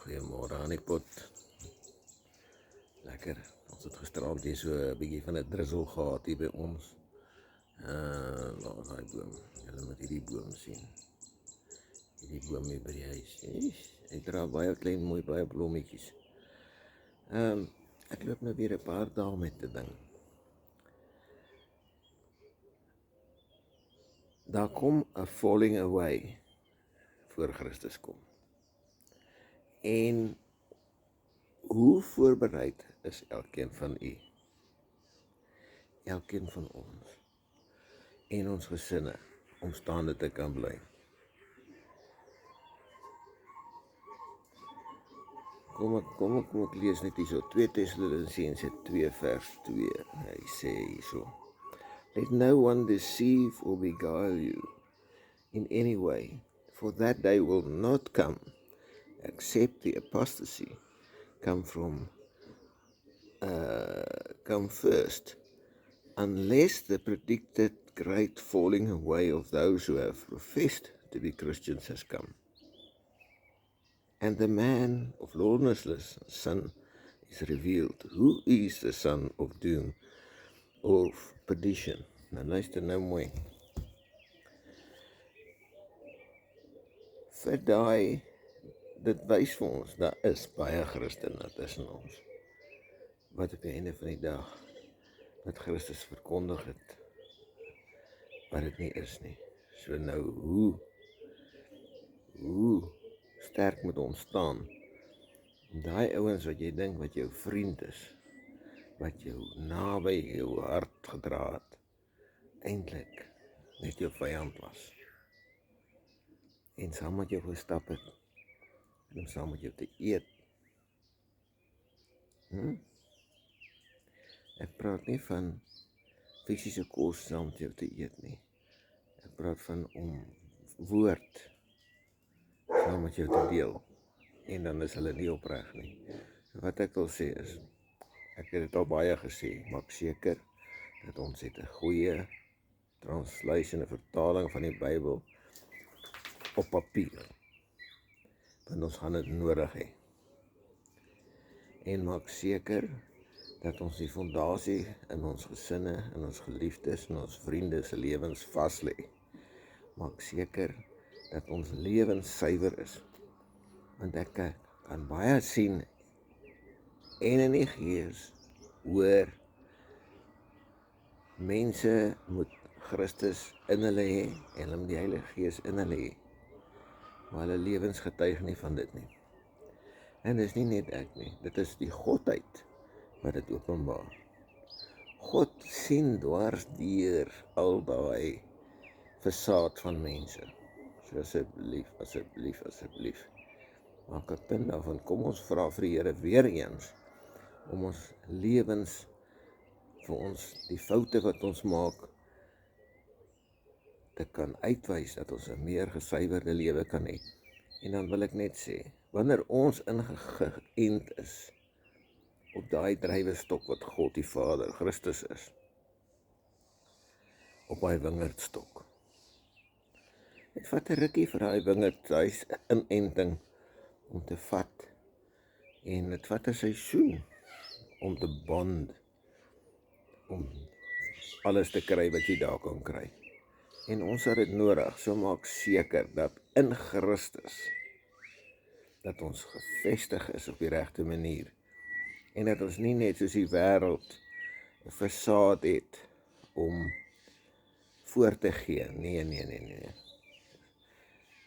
Goeiemôre aan die pot. Lekker. Ons het gisterand hier so 'n bietjie van 'n drizzle gehad hier by ons. Waar is daai boom? Julle moet hierdie boom sien. Hierdie boom hier by die huis. Hy dra baie klein mooi baie blommetjies. Ek loop nou weer 'n paar dae met 'n ding. Daar kom 'n falling away voor Christus kom. En hoe voorbereid is elkeen van u? Elkeen van ons en ons gesinne om staande te kan bly. Kom ek lees net hierso 2 Tessalonisense 2 vers 2. Hy sê hierso: Let no one deceive or beguile you in any way, for that day will not come, except the apostasy come first, unless the predicted great falling away of those who have professed to be Christians has come. And the man of lawlessness, son, is revealed, who is the son of doom, of perdition. Nou luister nou mooi. Vir daai, dit wys vir ons, daar is baie Christene tussen ons, wat op die einde van die dag, wat Christus verkondig het, wat dit nie is nie. So nou, hoe sterk moet ons staan, om daai ouens wat jy dink wat jou vriend is, wat jou naby jou hart gedra het, eintlik net jou vyand was, en saam met jou gestap het, en om saam met jou te eet. Ek praat nie van fisiese kos saam met jou te eet nie. Ek praat van om woord saam met jou te deel, en dan is hulle nie opreg nie. Wat ek wil sê is, ek het dit al baie gesê, maak seker dat ons het 'n goeie translation, 'n vertaling van die Bybel op papier, want ons gaan dit nodig hê. En maak seker dat ons die fondasie in ons gesinne, in ons geliefdes, in ons vriende se lewens vas lê. Maak seker dat ons lewens suiwer is, want ek kan baie sien en in die gees hoor, mense moet Christus in hulle hê, en hulle moet die Heilige Gees in hulle hê, maar hulle lewens getuig nie van dit nie. En dis nie net ek nie, dit is die Godheid wat dit openbaar. God sien dwars deur al daai versaad van mense. So asseblief, maak 'n punt daarvan, kom ons vra vir die Here weer eens, om ons lewens, vir ons die foute wat ons maak, te kan uitwys, dat ons 'n meer gesuiwerde lewe kan hê. En dan wil ek net sê, wanneer ons ingeënt is, op daai druiwestok wat God die Vader, Christus is, op daai wingerdstok. Dit vat 'n rukkie vir daai wingerd, daai inenting, om te vat, en dit vat 'n seisoen, om te bond, om alles te kry wat jy daar kan kry. En ons het dit nodig, so maak seker dat in Christus, dat ons gevestig is op die regte manier, en dat ons nie net soos die wêreld 'n versaad het om voor te gee. Nee.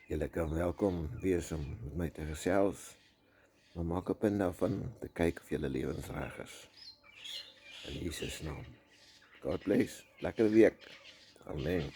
Julle kan welkom wees om met my te gesels, maar maak 'n punt daarvan te kyk of julle lewens reg is. In Jesus naam. God bless. Lekker week. Amen.